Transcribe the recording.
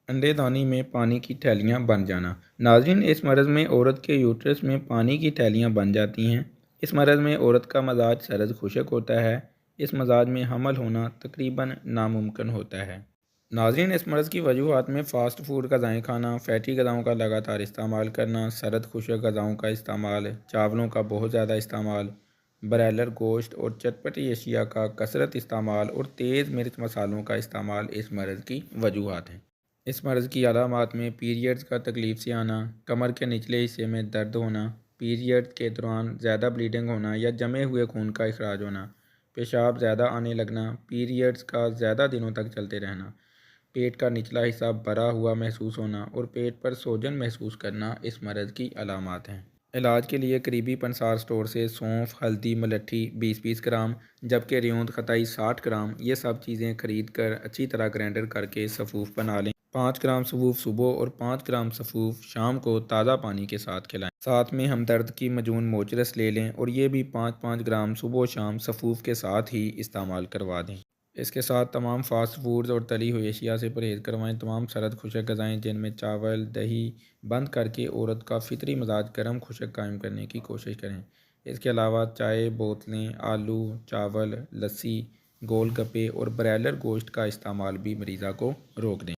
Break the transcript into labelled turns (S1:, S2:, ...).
S1: انڈے دانی میں پانی کی تھیلیاں بن جانا۔ ناظرین، اس مرض میں عورت کے یوٹرس میں پانی کی تھیلیاں بن جاتی ہیں۔ اس مرض میں عورت کا مزاج سرد خشک ہوتا ہے۔ اس مزاج میں حمل ہونا تقریباً ناممکن ہوتا ہے۔ ناظرین، اس مرض کی وجوہات میں فاسٹ فوڈ غذائیں کھانا، فیٹی غذاؤں کا لگاتار استعمال کرنا، سرد خشک غذاؤں کا استعمال، چاولوں کا بہت زیادہ استعمال، برائلر گوشت اور چٹپٹی اشیاء کا کثرت استعمال اور تیز مرچ مسالوں کا استعمال اس مرض کی وجوہات ہیں۔ اس مرض کی علامات میں پیریڈز کا تکلیف سے آنا، کمر کے نچلے حصے میں درد ہونا، پیریڈ کے دوران زیادہ بلیڈنگ ہونا یا جمے ہوئے خون کا اخراج ہونا، پیشاب زیادہ آنے لگنا، پیریڈز کا زیادہ دنوں تک چلتے رہنا، پیٹ کا نچلا حصہ بھرا ہوا محسوس ہونا اور پیٹ پر سوجن محسوس کرنا اس مرض کی علامات ہیں۔ علاج کے لیے قریبی پنسار اسٹور سے سونف، ہلدی، ملٹھی 20-20 گرام جبکہ ریوند خطائی 60 گرام یہ سب چیزیں خرید کر اچھی طرح گرائنڈر کر کے سفوف بنا لیں۔ 5 گرام سفوف صبح اور 5 گرام سفوف شام کو تازہ پانی کے ساتھ کھلائیں۔ ساتھ میں ہمدرد کی مجون موچرس لے لیں اور یہ بھی 5-5 گرام صبح و شام سفوف کے ساتھ ہی استعمال کروا دیں۔ اس کے ساتھ تمام فاسٹ فوڈز اور تلی ہوئی اشیاء سے پرہیز کروائیں۔ تمام سرد خشک غذائیں جن میں چاول، دہی بند کر کے عورت کا فطری مزاج گرم خشک قائم کرنے کی کوشش کریں۔ اس کے علاوہ چائے، بوتلیں، آلو، چاول، لسی، گول گپے اور برائلر گوشت کا استعمال بھی مریضہ کو روک دیں۔